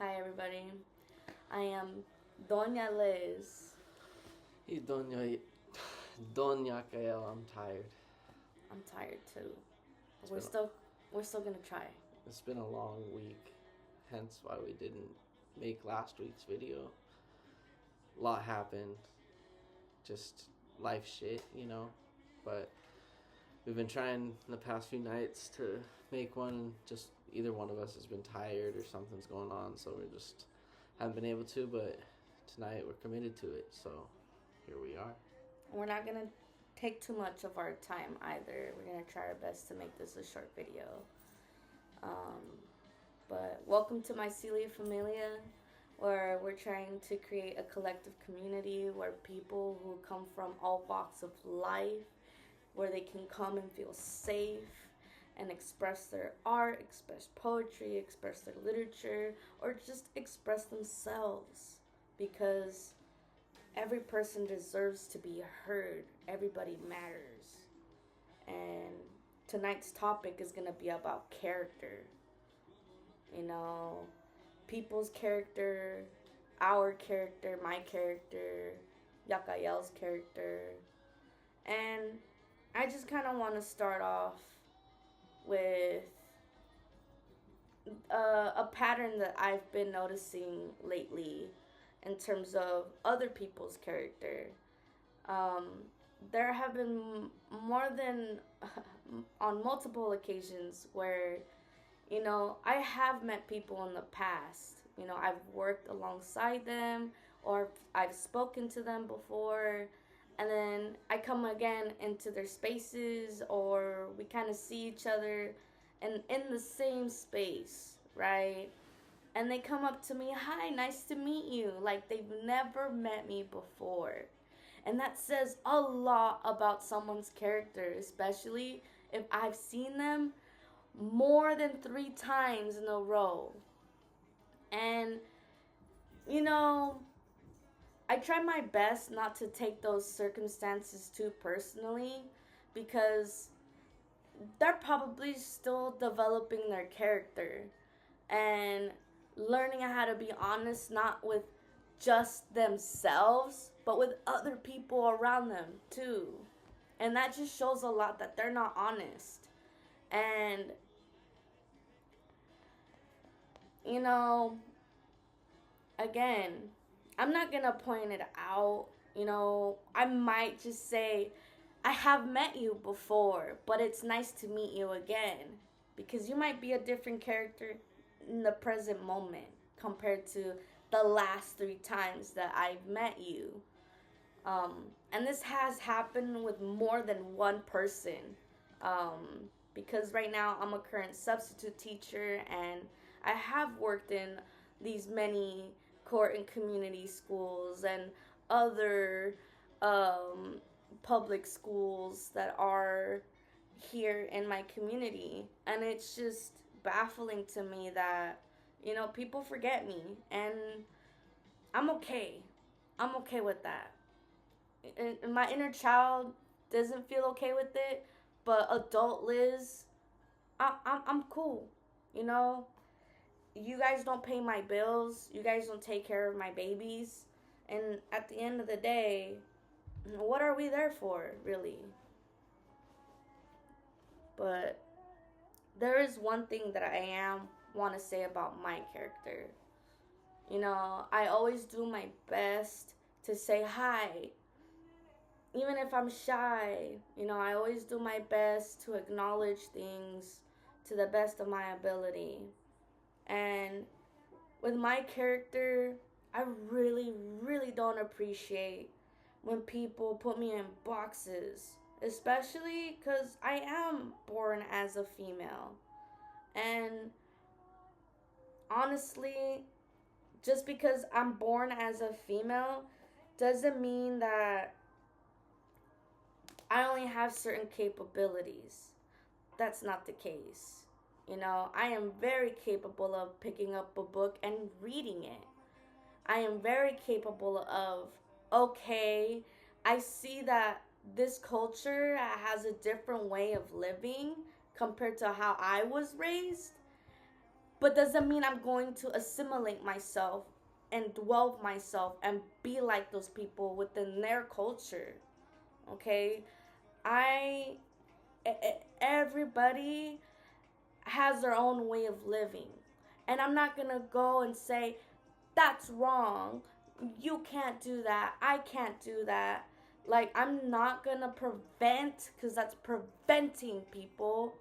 Hi everybody. I am Doña Liz. Hey, Doña Kael, I'm tired. I'm tired too. But It's we're been still we're still gonna try. it's been a long week, hence why we didn't make last week's video. A lot happened, just life shit. But we've been trying the past few nights to make one. Just either one of us has been tired or something's going on, so we just haven't been able to. But tonight we're committed to it, so here we are. We're not gonna take too much of our time either. We're gonna try our best to make this a short video. Um, but welcome to Mycelia Familia, where we're trying to create a collective community where people who come from all walks of life, where they can come and feel safe and express their art, express poetry, express their literature, or just express themselves. Because every person deserves to be heard, everybody matters. And tonight's topic is going to be about character. You know, people's character, our character, my character, Yakael's character. And I just kind of want to start off with a pattern that I've been noticing lately in terms of other people's character. Um, there have been more than on multiple occasions where, I have met people in the past. I've worked alongside them or I've spoken to them before, and then I come again into their spaces or we kind of see each other and in the same space, right? And they come up to me, "Hi, nice to meet you," like they've never met me before. And that says a lot about someone's character, especially if I've seen them more than 3 times in a row. And, you know, I try my best not to take those circumstances too personally because they're probably still developing their character and learning how to be honest, not with just themselves, but with other people around them too. And that just shows a lot that they're not honest. And, you know, again, I'm not gonna point it out. I might just say, "I have met you before, but it's nice to meet you again." Because you might be a different character in the present moment compared to the last 3 times that I've met you. And this has happened with more than one person. Because right now I'm a current substitute teacher and I have worked in these many court and community schools and other public schools that are here in my community. And it's just baffling to me that, people forget me. And I'm okay. I'm okay with that. And my inner child doesn't feel okay with it, but adult Liz, I'm cool. You know, you guys don't pay my bills. You guys don't take care of my babies. And at the end of the day, what are we there for, really? But there is one thing that I want to say about my character. I always do my best to say hi. Even if I'm shy, I always do my best to acknowledge things to the best of my ability. And with my character, I really, really don't appreciate when people put me in boxes, especially because I am born as a female. And honestly, just because I'm born as a female doesn't mean that I only have certain capabilities. That's not the case. I am very capable of picking up a book and reading it. I am very capable of, okay, I see that this culture has a different way of living compared to how I was raised. but doesn't mean I'm going to assimilate myself and dwell myself and be like those people within their culture. Okay? I everybody has their own way of living. And I'm not going to go and say that's wrong. You can't do that. I can't do that. Like, I'm not going to prevent, cuz that's preventing people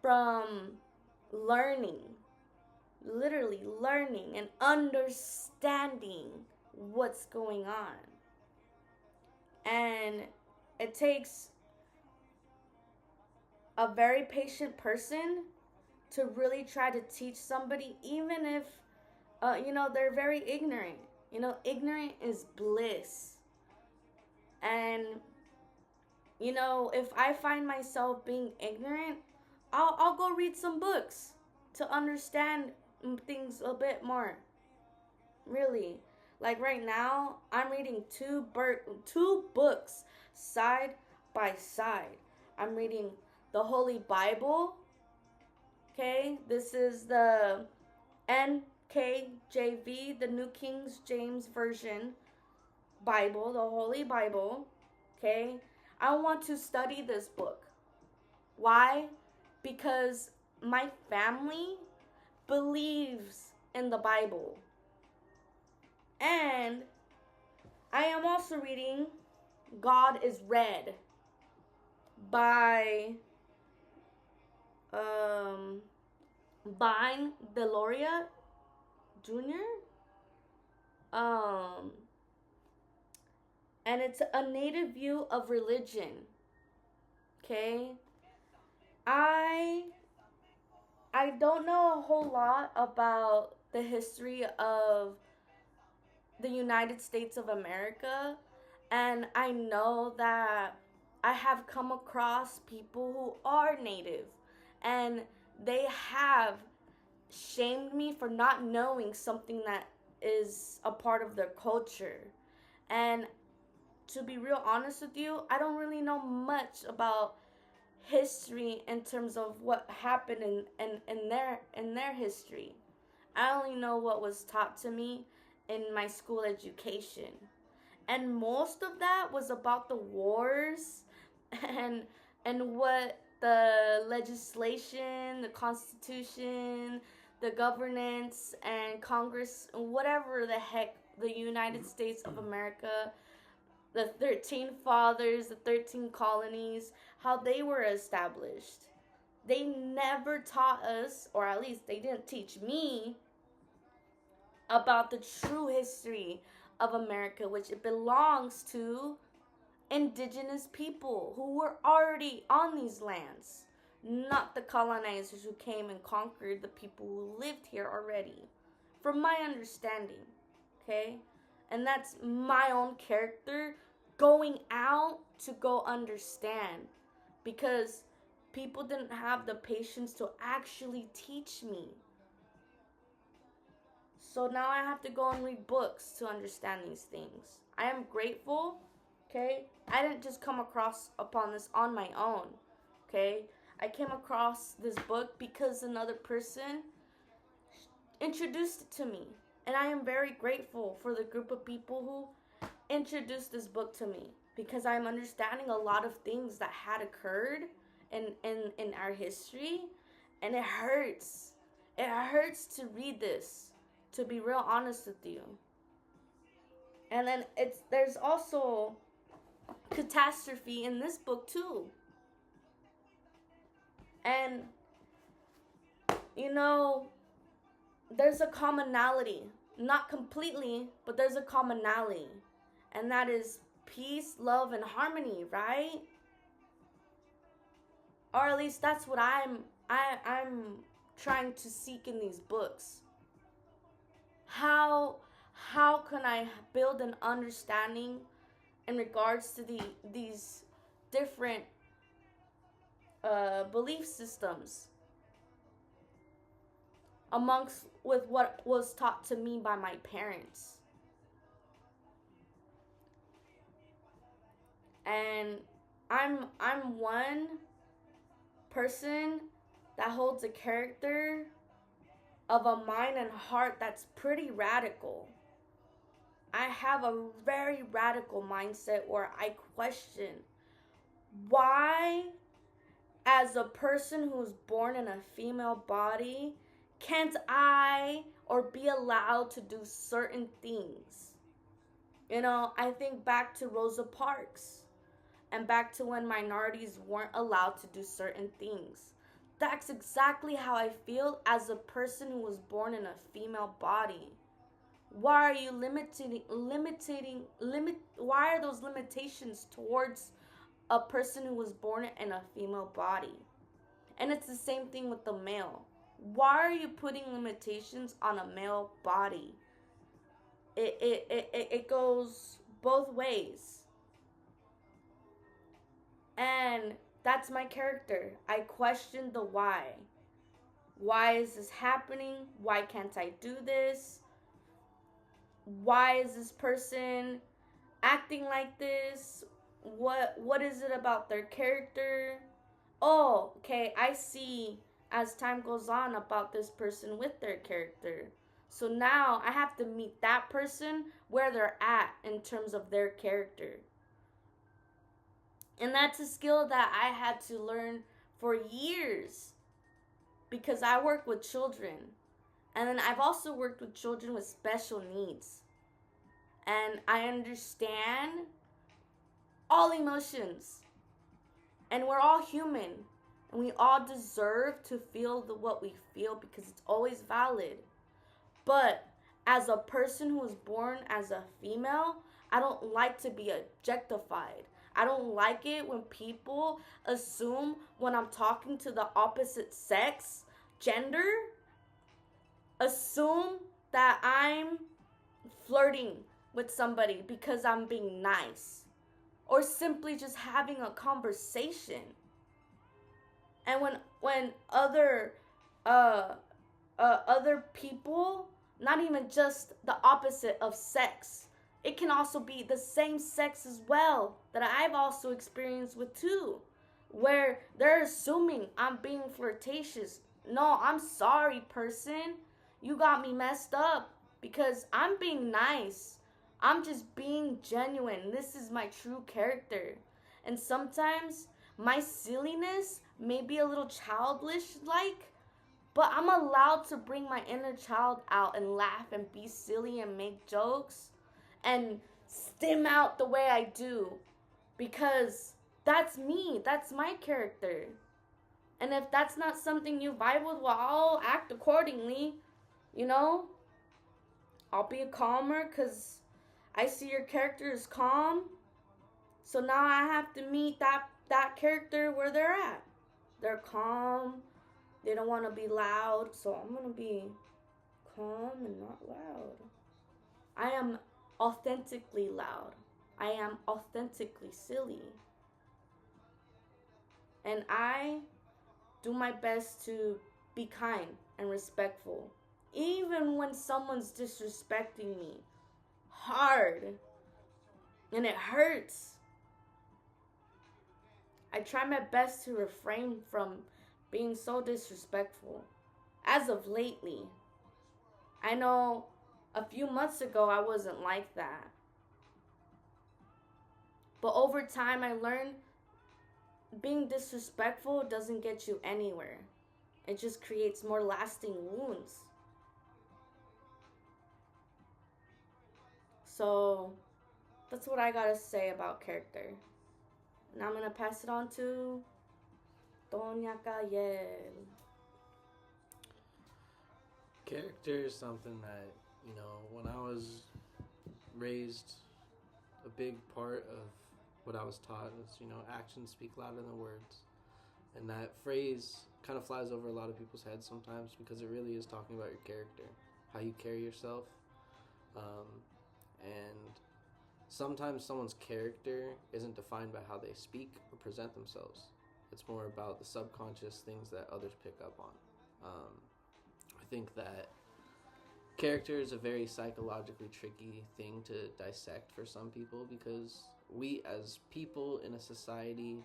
from learning, literally learning and understanding what's going on. And it takes a very patient person to really try to teach somebody, even if, they're very ignorant. Ignorant is bliss. And, if I find myself being ignorant, I'll go read some books to understand things a bit more. Really. Like right now, I'm reading two books side by side. I'm reading the Holy Bible. Okay, this is the NKJV, the New King James Version Bible, the Holy Bible. Okay, I want to study this book. Why? Because my family believes in the Bible. And I am also reading God is Red by Vine Deloria Jr. And it's a native view of religion. Okay? I don't know a whole lot about the history of the United States of America, and I know that I have come across people who are native, and they have shamed me for not knowing something that is a part of their culture. And to be real honest with you, I don't really know much about history in terms of what happened in their history. I only know what was taught to me in my school education. And most of that was about the wars and what the legislation, the constitution, the governance and Congress, whatever the heck the United States of America, the 13 fathers, the 13 colonies, how they were established. They never taught us, or at least they didn't teach me, about the true history of America, which it belongs to indigenous people who were already on these lands, not the colonizers who came and conquered the people who lived here already, from my understanding. Okay? And that's my own character going out to go understand, because people didn't have the patience to actually teach me. So now I have to go and read books to understand these things. I am grateful, okay? I didn't just come across upon this on my own, okay? I came across this book because another person introduced it to me. And I am very grateful for the group of people who introduced this book to me, because I'm understanding a lot of things that had occurred in our history, and it hurts. It hurts to read this, to be real honest with you. And then there's also catastrophe in this book too. And there's a commonality. Not completely, but there's a commonality. And that is peace, love, and harmony, right? Or at least that's what I'm trying to seek in these books. How can I build an understanding in regards to these different belief systems amongst with what was taught to me by my parents? And I'm one person that holds a character of a mind and heart that's pretty radical. I have a very radical mindset where I question why, as a person who's born in a female body, can't I or be allowed to do certain things? You know, I think back to Rosa Parks and back to when minorities weren't allowed to do certain things. That's exactly how I feel as a person who was born in a female body. Why are you why are those limitations towards a person who was born in a female body? And it's the same thing with the male. Why are you putting limitations on a male body? It goes both ways. And that's my character. I question the why. Why is this happening? Why can't I do this? Why is this person acting like this? What is it about their character? Oh, okay, I see as time goes on about this person with their character. So now I have to meet that person where they're at in terms of their character. And that's a skill that I had to learn for years because I work with children. And then I've also worked with children with special needs. And I understand all emotions. And we're all human. And we all deserve to feel what we feel because it's always valid. But as a person who was born as a female, I don't like to be objectified. I don't like it when people assume when I'm talking to the opposite sex, gender, assume that I'm flirting with somebody because I'm being nice or simply just having a conversation. And when other people, not even just the opposite of sex, it can also be the same sex as well that I've also experienced with too, where they're assuming I'm being flirtatious. No, I'm sorry, person. You got me messed up because I'm being nice. I'm just being genuine. This is my true character. And sometimes my silliness may be a little childish like, but I'm allowed to bring my inner child out and laugh and be silly and make jokes and stim out the way I do because that's me. That's my character. And if that's not something you vibe with, well, I'll act accordingly. You know? I'll be calmer because I see your character is calm. So now I have to meet that character where they're at. They're calm. They don't want to be loud. So I'm going to be calm and not loud. I am authentically loud. I am authentically silly. And I do my best to be kind and respectful. Even when someone's disrespecting me hard and it hurts, I try my best to refrain from being so disrespectful. As of lately, I know a few months ago I wasn't like that. But over time I learned being disrespectful doesn't get you anywhere. It just creates more lasting wounds. So that's what I gotta say about character. Now I'm gonna pass it on to Doña Cayel. Character is something that, when I was raised, a big part of what I was taught was, actions speak louder than words. And that phrase kind of flies over a lot of people's heads sometimes because it really is talking about your character, how you carry yourself. And sometimes someone's character isn't defined by how they speak or present themselves. It's more about the subconscious things that others pick up on. I think that character is a very psychologically tricky thing to dissect for some people because we as people in a society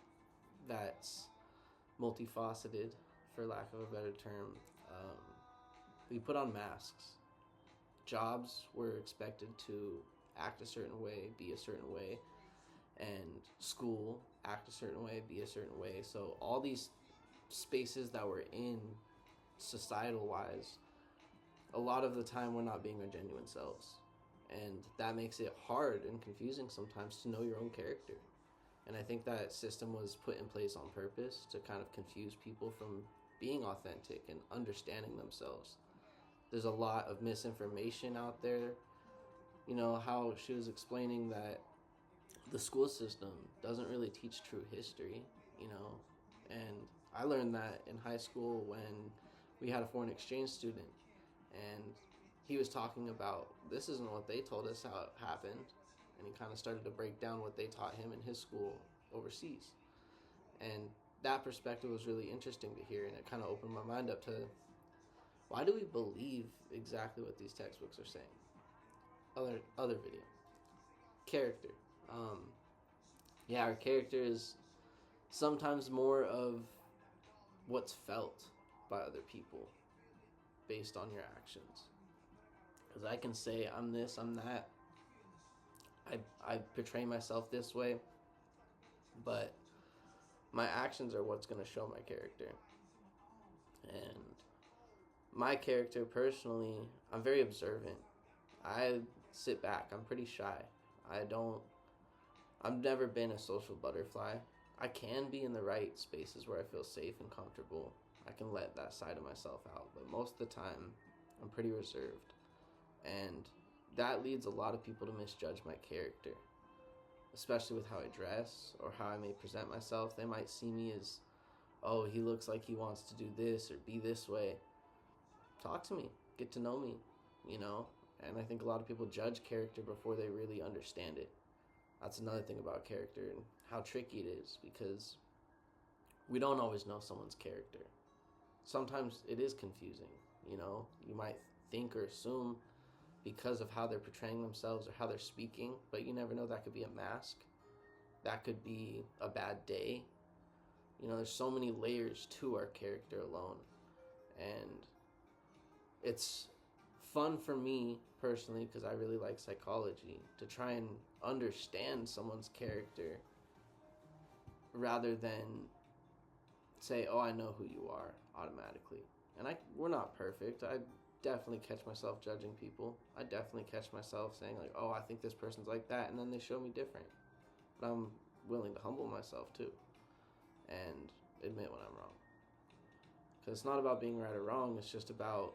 that's multifaceted, for lack of a better term, We put on masks. Jobs were expected to act a certain way, be a certain way, and school act a certain way, be a certain way. So all these spaces that we're in, societal wise, a lot of the time we're not being our genuine selves. And that makes it hard and confusing sometimes to know your own character. And I think that system was put in place on purpose to kind of confuse people from being authentic and understanding themselves. There's a lot of misinformation out there. You know, how she was explaining that the school system doesn't really teach true history, you know. And I learned that in high school when we had a foreign exchange student, and he was talking about this isn't what they told us how it happened, and he kind of started to break down what they taught him in his school overseas. And that perspective was really interesting to hear, and it kind of opened my mind up to why do we believe exactly what these textbooks are saying. Other video character. um yeah, our character is sometimes more of what's felt by other people based on your actions. Because I can say I'm this, I'm that. I portray myself this way, but my actions are what's going to show my character. And my character, personally, I'm very observant. I sit back. I'm pretty shy. I've never been a social butterfly. I can be in the right spaces where I feel safe and comfortable. I can let that side of myself out, but most of the time, I'm pretty reserved. And that leads a lot of people to misjudge my character, especially with how I dress or how I may present myself. They might see me as, oh, he looks like he wants to do this or be this way. Talk to me, get to know me, you know? And I think a lot of people judge character before they really understand it. That's another thing about character and how tricky it is, because we don't always know someone's character. Sometimes it is confusing, you know? You might think or assume because of how they're portraying themselves or how they're speaking, but you never know. That could be a mask. That could be a bad day. You know, there's so many layers to our character alone. And it's fun for me personally, because I really like psychology, to try and understand someone's character rather than say, oh, I know who you are automatically. And we're not perfect. I definitely catch myself judging people. I definitely catch myself saying, like, oh, I think this person's like that, and then they show me different. But I'm willing to humble myself too and admit when I'm wrong. Because it's not about being right or wrong. It's just about,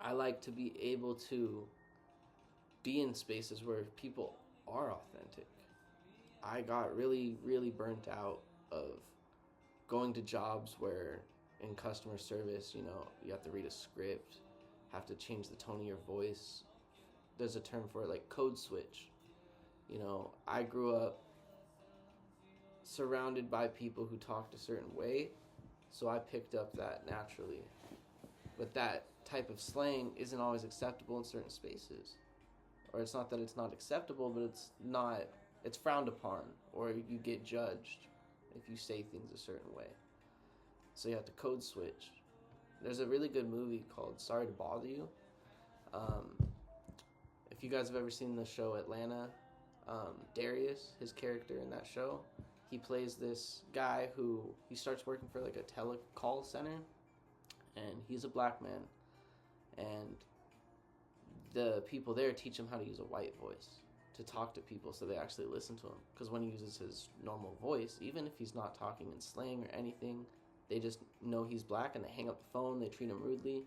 I like to be able to be in spaces where people are authentic. I got really, really burnt out of going to jobs where in customer service, you know, you have to read a script, have to change the tone of your voice. There's a term for it, like code switch. You know, I grew up surrounded by people who talked a certain way, so I picked up that naturally. But that type of slang isn't always acceptable in certain spaces. Or it's not that it's not acceptable, but it's frowned upon, or you get judged if you say things a certain way. So you have to code switch. There's a really good movie called Sorry to Bother You. If you guys have ever seen the show Atlanta, Darius, his character in that show, he plays this guy who he starts working for like a telecall center, and he's a black man, and the people there teach him how to use a white voice to talk to people so they actually listen to him. Because when he uses his normal voice, even if he's not talking in slang or anything, they just know he's black and they hang up the phone, they treat him rudely.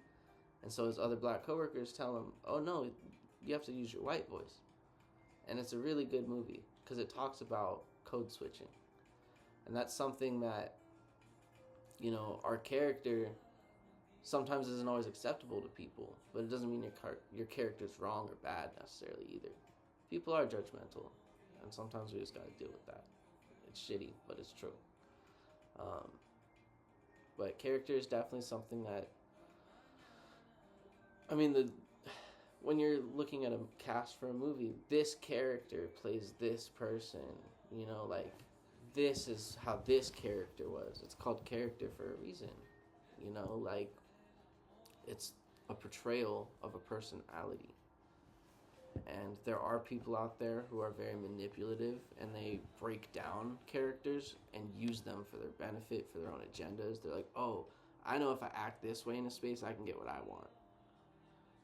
And so his other black coworkers tell him, oh no, you have to use your white voice. And it's a really good movie because it talks about code switching. And that's something that, you know, our character sometimes isn't always acceptable to people, but it doesn't mean your character's wrong or bad necessarily either. People are judgmental, and sometimes we just gotta deal with that. It's shitty, but it's true. But character is definitely something that, I mean, when you're looking at a cast for a movie, this character plays this person, you know, like, this is how this character was. It's called character for a reason, you know, like, it's a portrayal of a personality. And there are people out there who are very manipulative, and they break down characters and use them for their benefit, for their own agendas. They're like, oh, I know if I act this way in a space, I can get what I want.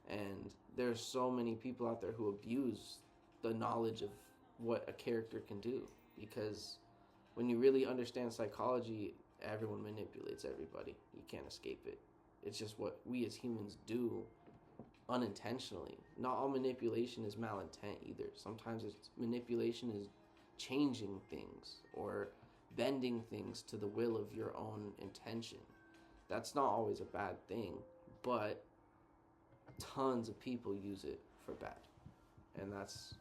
And there's so many people out there who abuse the knowledge of what a character can do, because when you really understand psychology, everyone manipulates everybody. You can't escape it. It's just what we as humans do unintentionally. Not all manipulation is malintent either. Sometimes it's manipulation is changing things or bending things to the will of your own intention. That's not always a bad thing, but tons of people use it for bad. And that's,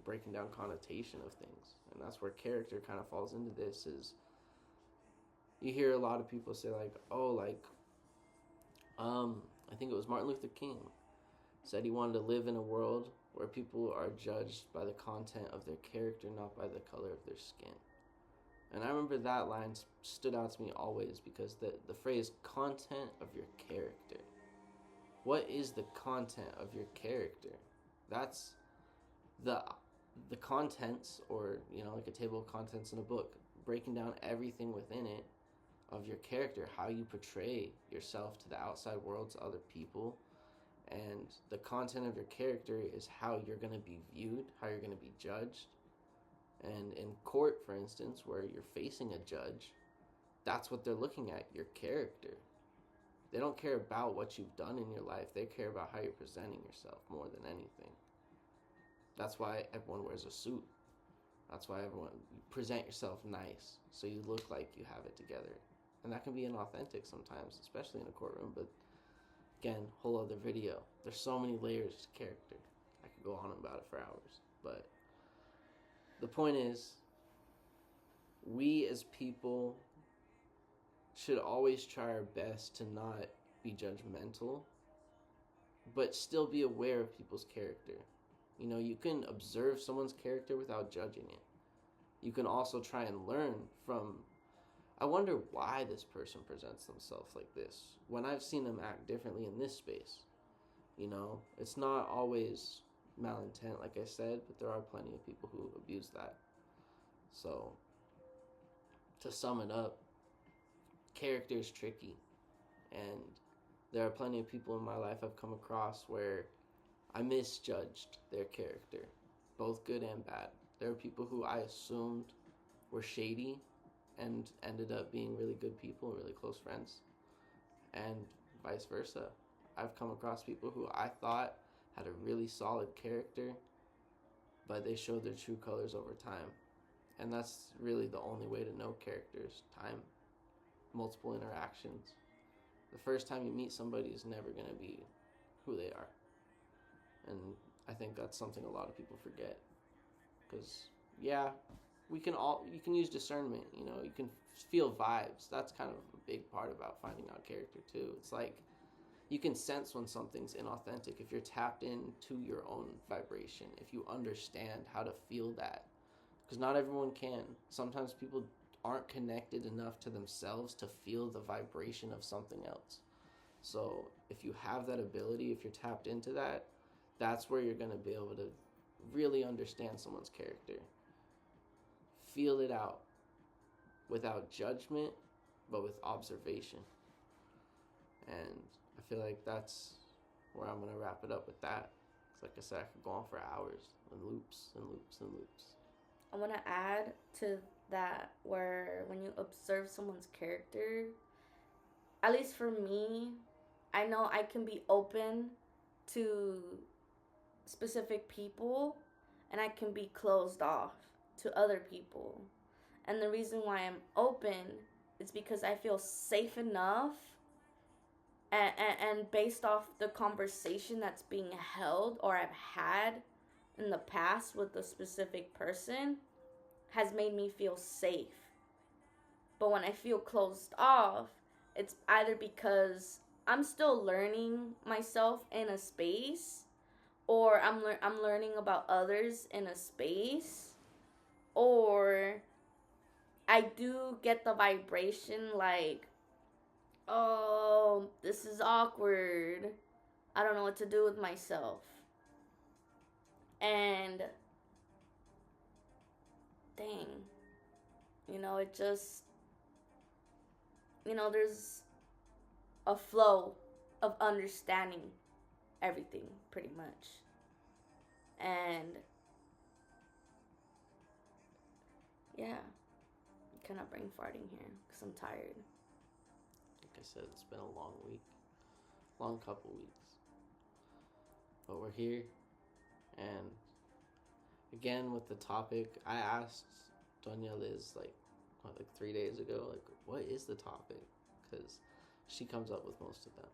breaking down connotation of things. And that's where character kind of falls into this. Is you hear a lot of people say like, oh, like I think it was Martin Luther King said he wanted to live in a world where people are judged by the content of their character, not by the color of their skin. And I remember that line stood out to me always, because the phrase content of your character. What is the content of your character? That's the contents, or like a table of contents in a book, breaking down everything within it of your character, how you portray yourself to the outside world, to other people. And the content of your character is how you're going to be viewed, how you're going to be judged. And in court, for instance, where you're facing a judge, that's what they're looking at, your character. They don't care about what you've done in your life. They care about how you're presenting yourself more than anything. That's why everyone wears a suit. That's why you present yourself nice, so you look like you have it together. And that can be inauthentic sometimes, especially in a courtroom. But again, whole other video. There's so many layers to character. I could go on about it for hours. But the point is, we as people should always try our best to not be judgmental, but still be aware of people's character. You can observe someone's character without judging it. You can also try and learn from, I wonder why this person presents themselves like this, when I've seen them act differently in this space. It's not always malintent, like I said, but there are plenty of people who abuse that. So, to sum it up, character is tricky. And there are plenty of people in my life I've come across where I misjudged their character, both good and bad. There are people who I assumed were shady and ended up being really good people, really close friends, and vice versa. I've come across people who I thought had a really solid character, but they showed their true colors over time. And that's really the only way to know characters: time, multiple interactions. The first time you meet somebody is never going to be who they are. And I think that's something a lot of people forget. Because, yeah, you can use discernment, you can feel vibes. That's kind of a big part about finding out character too. It's like, you can sense when something's inauthentic if you're tapped into your own vibration, if you understand how to feel that. Because not everyone can. Sometimes people aren't connected enough to themselves to feel the vibration of something else. So if you have that ability, if you're tapped into that, that's where you're going to be able to really understand someone's character. Feel it out without judgment, but with observation. And I feel like that's where I'm going to wrap it up with that. Because like I said, I could go on for hours and loops and loops and loops. I want to add to that, where when you observe someone's character, at least for me, I know I can be open to specific people, and I can be closed off to other people. And the reason why I'm open is because I feel safe enough, and based off the conversation that's being held or I've had in the past with a specific person, has made me feel safe. But when I feel closed off, it's either because I'm still learning myself in a space, or I'm learning about others in a space, or I do get the vibration like Oh, this is awkward. I don't know what to do with myself. And dang, it just, there's a flow of understanding everything pretty much. And yeah, kind of brain farting here because I'm tired. Like I said, it's been a long week, long couple weeks. But we're here, and again with the topic, I asked Doña Liz like 3 days ago, like, what is the topic? Because she comes up with most of them,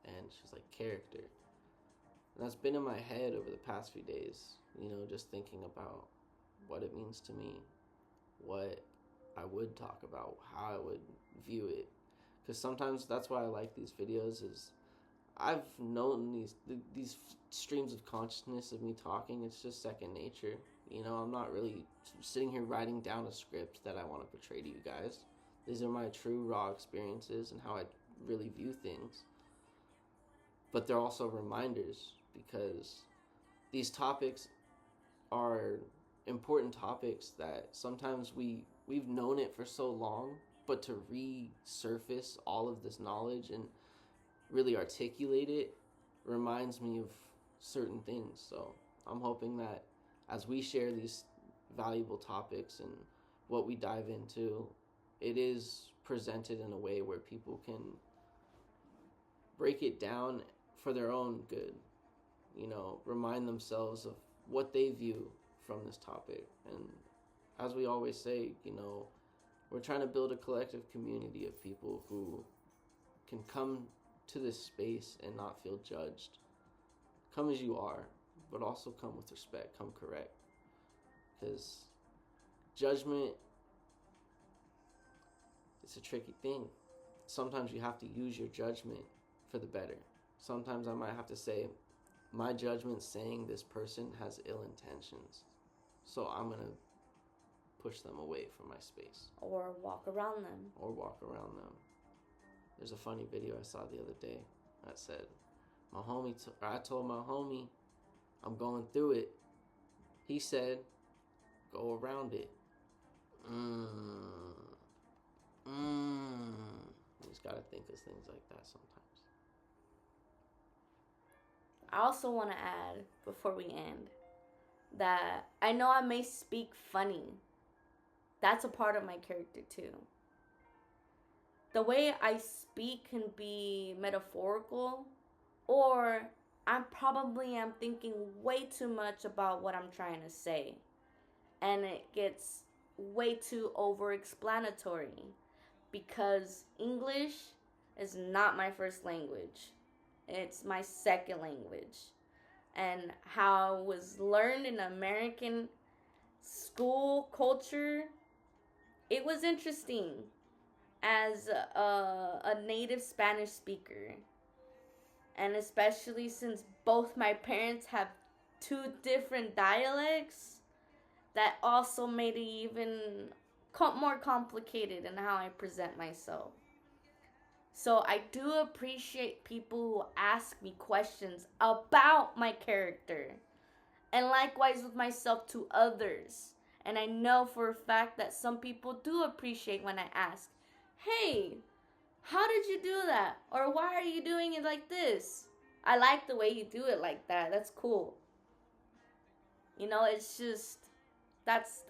and she's like, character. And that's been in my head over the past few days, just thinking about what it means to me, what I would talk about, how I would view it. Because sometimes that's why I like these videos is I've known these streams of consciousness of me talking. It's just second nature. I'm not really sitting here writing down a script that I want to portray to you guys. These are my true raw experiences and how I really view things. But they're also reminders because these topics are important topics that sometimes we've known it for so long, but to resurface all of this knowledge and really articulate it reminds me of certain things. So I'm hoping that as we share these valuable topics and what we dive into, it is presented in a way where people can break it down for their own good, remind themselves of what they view from this topic. And as we always say, we're trying to build a collective community of people who can come to this space and not feel judged. Come as you are, but also come with respect, come correct. Because judgment, it's a tricky thing. Sometimes you have to use your judgment for the better. Sometimes I might have to say, my judgment saying this person has ill intentions, so I'm going to push them away from my space. Or walk around them. There's a funny video I saw the other day that said, I told my homie, I'm going through it. He said, go around it. You just gotta think of things like that sometimes. I also want to add, before we end, that I know I may speak funny. That's a part of my character too. The way I speak can be metaphorical, or I'm thinking way too much about what I'm trying to say. And it gets way too over-explanatory because English is not my first language. It's my second language. And how it was learned in American school culture, it was interesting as a native Spanish speaker. And especially since both my parents have two different dialects, that also made it even more complicated in how I present myself. So I do appreciate people who ask me questions about my character. And likewise with myself to others. And I know for a fact that some people do appreciate when I ask, hey, how did you do that? Or why are you doing it like this? I like the way you do it like that. That's cool. It's just, that's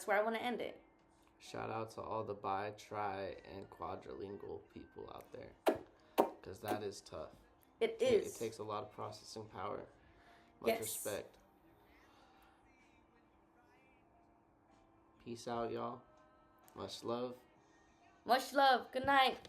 where I want to end it. Shout out to all the bi, tri, and quadrilingual people out there. Because that is tough. It is. It takes a lot of processing power. Much respect. Peace out, y'all. Much love. Much love. Good night.